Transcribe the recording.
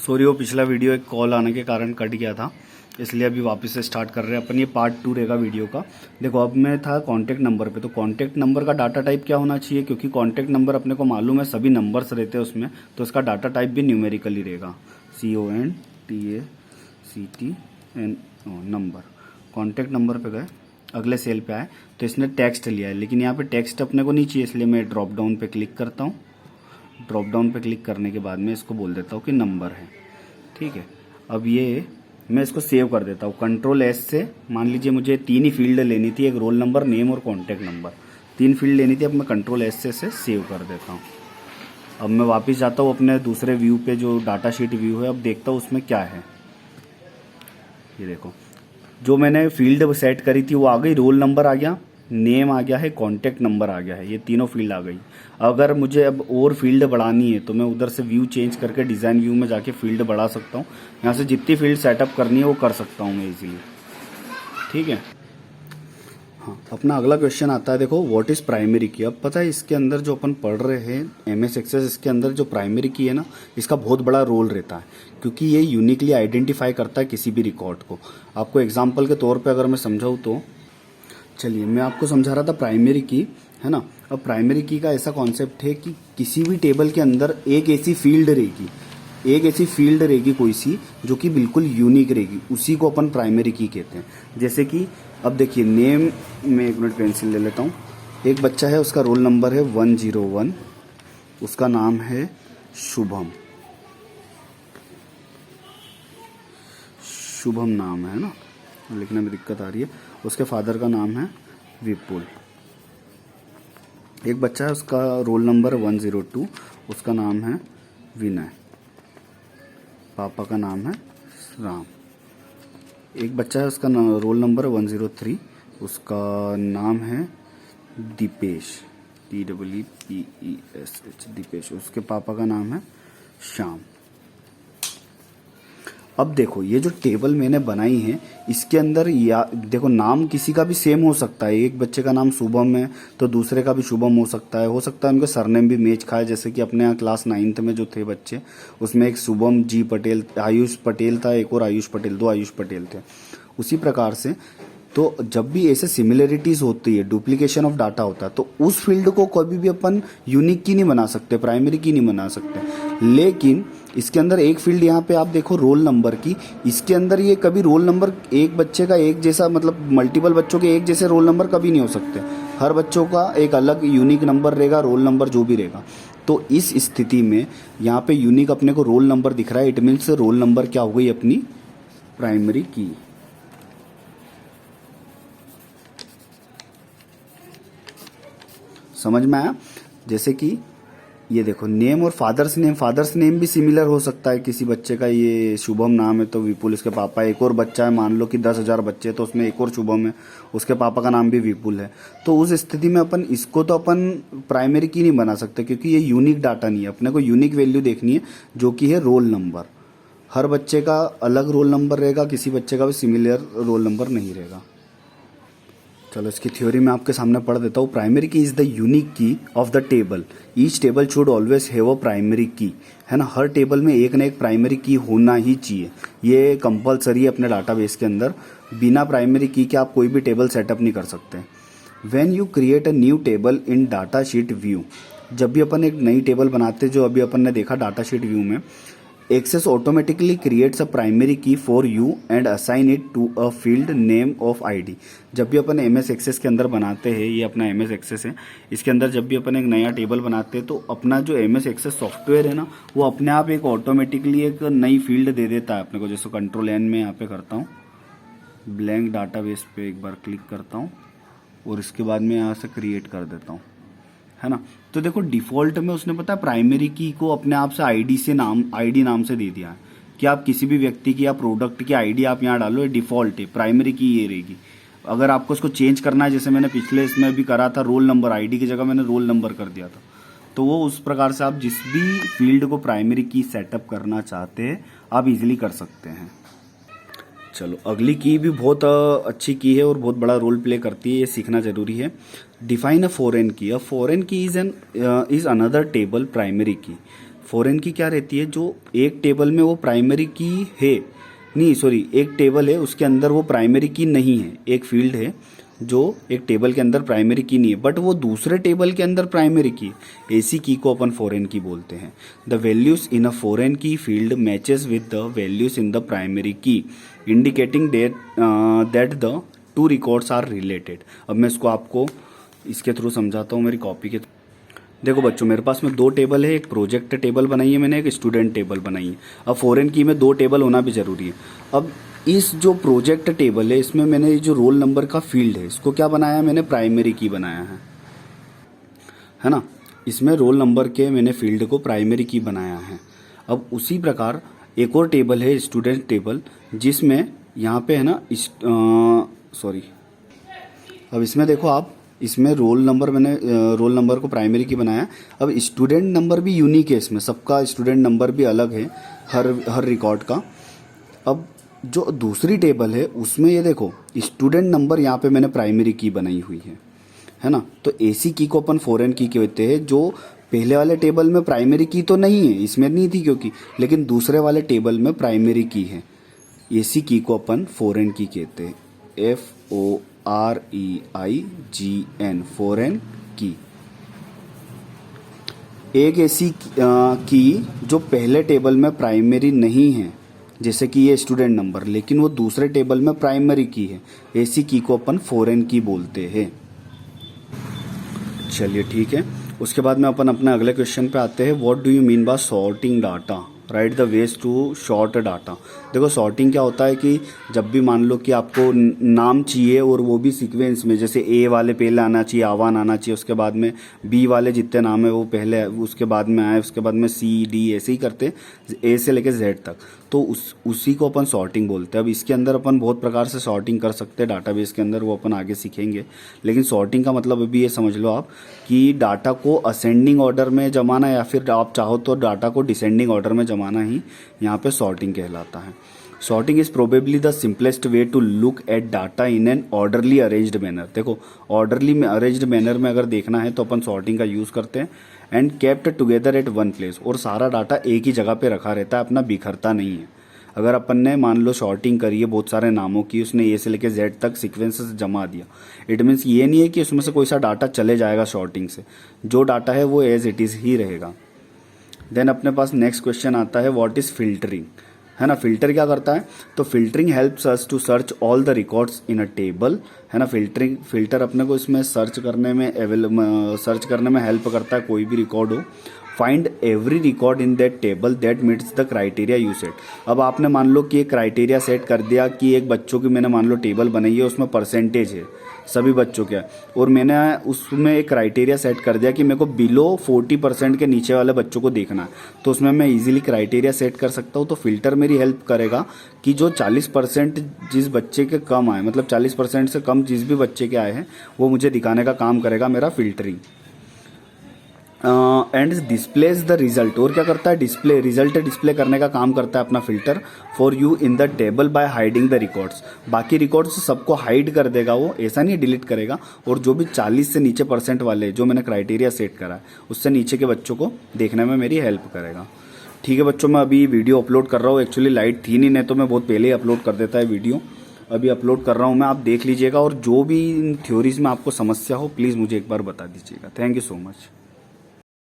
Sorry, वो पिछला video एक कॉल आने के कारण कट गया था, इसलिए अभी वापस से स्टार्ट कर रहे हैं अपन। ये पार्ट 2 रहेगा वीडियो का। देखो, अब मैं था कॉन्टैक्ट नंबर पे, तो कॉन्टैक्ट नंबर का डाटा टाइप क्या होना चाहिए, क्योंकि कॉन्टैक्ट नंबर अपने को मालूम है सभी नंबर्स रहते हैं उसमें, तो इसका डाटा टाइप भी न्यूमेरिकली रहेगा। CONTACT number. कॉन्टैक्ट नंबर पे गए, अगले सेल पे आए तो इसने टेक्स्ट लिया है, लेकिन यहाँ पे टेक्स्ट अपने को नहीं चाहिए, इसलिए मैं ड्रॉप डाउन पे क्लिक करता हूँ। ड्रॉप डाउन पे क्लिक करने के बाद में इसको बोल देता हूँ कि नंबर है। ठीक है, अब ये मैं इसको सेव कर देता हूँ Ctrl+S से। मान लीजिए मुझे 3 ही फील्ड लेनी थी, एक रोल नंबर, नेम और कॉन्टैक्ट नंबर, 3 फील्ड लेनी थी। अब मैं Ctrl+S से सेव कर देता हूँ। अब मैं वापस जाता हूँ अपने दूसरे व्यू पे, जो डाटा शीट व्यू है। अब देखता हूँ उसमें क्या है। ये देखो, जो मैंने फील्ड सेट करी थी वो आ गई, रोल नंबर आ गया, नेम आ गया है, कॉन्टैक्ट नंबर आ गया है, ये तीनों फील्ड आ गई। अगर मुझे अब और फील्ड बढ़ानी है तो मैं उधर से व्यू चेंज करके डिज़ाइन व्यू में जाके फील्ड बढ़ा सकता हूँ। यहाँ से जितनी फील्ड सेटअप करनी है वो कर सकता हूँ मैं इजीली। ठीक है, हाँ, अपना अगला क्वेश्चन आता है। देखो, व्हाट इज़ प्राइमरी की। अब पता है इसके अंदर जो अपन पढ़ रहे हैं MS एक्सेस, इसके अंदर जो प्राइमरी की है ना, इसका बहुत बड़ा रोल रहता है, क्योंकि ये यूनिकली आइडेंटिफाई करता है किसी भी रिकॉर्ड को। आपको एग्जाम्पल के तौर पर अगर मैं समझाऊँ तो, चलिए मैं आपको समझा रहा था प्राइमरी की, है ना। अब प्राइमरी की का ऐसा कॉन्सेप्ट है कि किसी भी टेबल के अंदर एक ऐसी फील्ड रहेगी कोई सी, जो कि बिल्कुल यूनिक रहेगी, उसी को अपन प्राइमरी की कहते हैं। जैसे कि अब देखिए, नेम में 1 मिनट पेंसिल ले लेता हूँ। एक बच्चा है, उसका रोल नंबर है 101, उसका नाम है शुभम। शुभम नाम है ना, लिखने में दिक्कत आ रही है। उसके फादर का नाम है विपुल। एक बच्चा है, उसका रोल नंबर 102, उसका नाम है विनय, पापा का नाम है राम। एक बच्चा है, उसका रोल नंबर 103, उसका नाम है दीपेश, DEEPESH, दीपेश। उसके पापा का नाम है श्याम। अब देखो, ये जो टेबल मैंने बनाई है, इसके अंदर या देखो, नाम किसी का भी सेम हो सकता है। एक बच्चे का नाम शुभम है तो दूसरे का भी शुभम हो सकता है उनके सरनेम भी मैच खाए। जैसे कि अपने यहाँ क्लास 9th में जो थे बच्चे, उसमें एक शुभम जी पटेल, आयुष पटेल था, एक और आयुष पटेल, 2 आयुष पटेल थे। उसी प्रकार से तो जब भी ऐसे सिमिलरिटीज होती है, डुप्लीकेशन ऑफ डाटा होता है, तो उस फील्ड को कभी भी अपन यूनिक की नहीं बना सकते, प्राइमरी की नहीं बना सकते। लेकिन इसके अंदर एक फील्ड यहाँ पे आप देखो, रोल नंबर की, इसके अंदर ये कभी रोल नंबर एक बच्चे का एक जैसा, मतलब मल्टीपल बच्चों के एक जैसे रोल नंबर कभी नहीं हो सकते। हर बच्चों का एक अलग यूनिक नंबर रहेगा, रोल नंबर जो भी रहेगा। तो इस स्थिति में यहाँ पे यूनिक अपने को रोल नंबर दिख रहा है, इट मीन्स रोल नंबर क्या हो गई, अपनी प्राइमरी की। समझ में आया। जैसे कि ये देखो, नेम और फादर्स नेम भी सिमिलर हो सकता है। किसी बच्चे का ये शुभम नाम है तो विपुल इसके पापा, एक और बच्चा है, मान लो कि 10,000 बच्चे तो उसमें एक और शुभम है, उसके पापा का नाम भी विपुल है। तो उस स्थिति में अपन इसको तो अपन प्राइमरी की नहीं बना सकते, क्योंकि ये यूनिक डाटा नहीं है। अपने को यूनिक वैल्यू देखनी है, जो कि है रोल नंबर। हर बच्चे का अलग रोल नंबर रहेगा, किसी बच्चे का भी सिमिलर रोल नंबर नहीं रहेगा। चलो, इसकी थ्योरी मैं आपके सामने पढ़ देता हूँ। प्राइमरी की इज द यूनिक की of the table. Each table should always have a primary की, है ना। हर टेबल में एक ना एक प्राइमरी की होना ही चाहिए, ये कंपलसरी है अपने डाटाबेस के अंदर। बिना प्राइमरी की के आप कोई भी टेबल सेटअप नहीं कर सकते। When you create a new table in data sheet view, जब भी अपन एक नई टेबल बनाते, जो अभी अपन ने देखा डाटा शीट व्यू में, access automatically creates a primary key for you and assign it to a field name of ID। जब भी अपन MS एक्सेस के अंदर बनाते हैं, ये अपना MS एक्सेस है, इसके अंदर जब भी अपन एक नया टेबल बनाते हैं तो अपना जो MS एक्सेस सॉफ्टवेयर है ना, वो अपने आप एक ऑटोमेटिकली एक नई फील्ड दे देता है अपने को। जैसे Ctrl+N में यहाँ पे करता हूँ, ब्लैंक डाटाबेस पे एक बार क्लिक करता हूँ और इसके बाद में यहाँ से क्रिएट कर देता हूँ, है ना। तो देखो, डिफॉल्ट में उसने पता है प्राइमरी की को अपने आप से ID नाम से दे दिया है कि आप किसी भी व्यक्ति की या प्रोडक्ट की ID आप यहाँ डालो, ये डिफॉल्ट है, प्राइमरी की ये रहेगी। अगर आपको इसको चेंज करना है, जैसे मैंने पिछले इसमें भी करा था, रोल नंबर, ID की जगह मैंने रोल नंबर कर दिया था, तो वो उस प्रकार से आप जिस भी फील्ड को प्राइमरी की सेटअप करना चाहते हैं आप इजिली कर सकते हैं। चलो, अगली की भी बहुत अच्छी की है और बहुत बड़ा रोल प्ले करती है, ये सीखना जरूरी है। डिफाइन अ फॉरेन की। अ फॉरेन की इज अनदर टेबल प्राइमरी की फॉरेन की क्या रहती है, जो एक टेबल में वो प्राइमरी की है, नहीं सॉरी, एक टेबल है उसके अंदर वो प्राइमरी की नहीं है, एक फील्ड है जो एक टेबल के अंदर प्राइमरी की नहीं है बट वो दूसरे टेबल के अंदर प्राइमरी की, ऐसी की को अपन फॉरेन की बोलते हैं। The values in a foreign key field matches with the values in the primary key, indicating that the two records are related. अब मैं इसको आपको इसके थ्रू समझाता हूँ, मेरी कॉपी के। देखो बच्चों, मेरे पास में दो टेबल है, एक प्रोजेक्ट टेबल बनाई है मैंने, एक स्टूडेंट टेबल बनाई है। अब फॉरेन की में दो टेबल होना भी जरूरी है। अब इस जो प्रोजेक्ट टेबल है इसमें मैंने जो रोल नंबर का फील्ड है इसको क्या बनाया, मैंने प्राइमरी की बनाया है ना। इसमें रोल नंबर के मैंने फील्ड को प्राइमरी की बनाया है। अब उसी प्रकार एक और टेबल है स्टूडेंट टेबल, जिसमें यहाँ पे है ना सॉरी, अब इसमें देखो आप, इसमें रोल नंबर मैंने रोल नंबर को प्राइमरी की बनाया। अब स्टूडेंट नंबर भी यूनिक है, इसमें सबका स्टूडेंट नंबर भी अलग है हर रिकॉर्ड का। अब जो दूसरी टेबल है उसमें ये देखो स्टूडेंट नंबर यहाँ पे मैंने प्राइमरी की बनाई हुई है ना। तो ऐसी की को अपन फॉरेन की कहते हैं, जो पहले वाले टेबल में प्राइमरी की तो नहीं है, इसमें नहीं थी क्योंकि, लेकिन दूसरे वाले टेबल में प्राइमरी की है, ऐसी की को अपन फॉरेन की कहते हैं। FOREIGN, फॉरेन की। एक ऐसी की जो पहले टेबल में प्राइमरी नहीं है, जैसे कि ये स्टूडेंट नंबर, लेकिन वो दूसरे टेबल में प्राइमरी की है, ऐसी की को अपन फॉरेन की बोलते हैं। चलिए ठीक है, उसके बाद में अपन अपने अगले क्वेश्चन पे आते हैं। What do you mean by sorting data, write the ways to sort data. देखो सॉर्टिंग क्या होता है कि जब भी मान लो कि आपको नाम चाहिए और वो भी सीक्वेंस में, जैसे ए वाले पहले आना चाहिए, आवान आना चाहिए, उसके बाद में बी वाले जितने नाम है वो पहले, उसके बाद में आए, उसके बाद में सी डी, ऐसे ही करते ए से लेके जेड तक, तो उसी को अपन सॉर्टिंग बोलते हैं। अब इसके अंदर अपन बहुत प्रकार से सॉर्टिंग कर सकते हैं डाटाबेस के अंदर, वो अपन आगे सीखेंगे। लेकिन सॉर्टिंग का मतलब अभी ये समझ लो आप कि डाटा को असेंडिंग ऑर्डर में जमाना, या फिर आप चाहो तो डाटा को डिसेंडिंग ऑर्डर में जमाना ही यहाँ पे सॉर्टिंग कहलाता है। Sorting is probably the simplest way to look at data in an orderly arranged manner. देखो ऑर्डरली में अरेंज्ड मैनर में अगर देखना है तो अपन सॉर्टिंग का यूज करते हैं। And kept together at one place, और सारा डाटा एक ही जगह पे रखा रहता है, अपना बिखरता नहीं है। अगर अपन ने मान लो शॉर्टिंग करी है बहुत सारे नामों की, उसने ए से लेके जेड तक सीक्वेंसेस जमा दिया, इट मीन्स ये नहीं है कि उसमें से कोई सा डाटा चले जाएगा शॉर्टिंग से, जो डाटा है वो एज इट इज ही रहेगा। देन अपने पास नेक्स्ट क्वेश्चन आता है, व्हाट इज फिल्टरिंग, है ना। फिल्टर क्या करता है, तो filtering helps us to search all the records in a table, है ना। फिल्टर अपने को इसमें सर्च करने में हेल्प करता है, कोई भी रिकॉर्ड हो। Find every record in that table that meets the criteria you set. अब आपने मान लो कि एक क्राइटेरिया सेट कर दिया कि एक बच्चों की मैंने मान लो टेबल बनाई है, उसमें परसेंटेज है सभी बच्चों के, और मैंने उसमें एक क्राइटेरिया सेट कर दिया कि मेरे को बिलो 40% के नीचे वाले बच्चों को देखना है, तो उसमें मैं इजीली क्राइटेरिया सेट कर सकता हूँ। तो फिल्टर मेरी हेल्प करेगा कि जो 40% जिस बच्चे के कम आए, मतलब 40% से कम जिस भी बच्चे के आए हैं, वो मुझे दिखाने का काम करेगा मेरा filtering. And displays the result, और क्या करता है, रिजल्ट डिस्प्ले करने का काम करता है अपना filter for you in the table by hiding the records. बाकी रिकॉर्ड्स सबको हाइड कर देगा वो, ऐसा नहीं डिलीट करेगा, और जो भी 40 से नीचे % वाले जो मैंने क्राइटेरिया सेट करा है उससे नीचे के बच्चों को देखने में मेरी हेल्प करेगा। ठीक है बच्चों, मैं अभी वीडियो अपलोड कर रहा हूँ, एक्चुअली लाइट थी नहीं तो मैं बहुत पहले ही अपलोड कर देता है वीडियो, अभी अपलोड कर रहा हूँ मैं, आप देख लीजिएगा, और जो भी इन थ्योरीज में आपको समस्या हो प्लीज़ मुझे एक बार बता दीजिएगा। Thank you so much.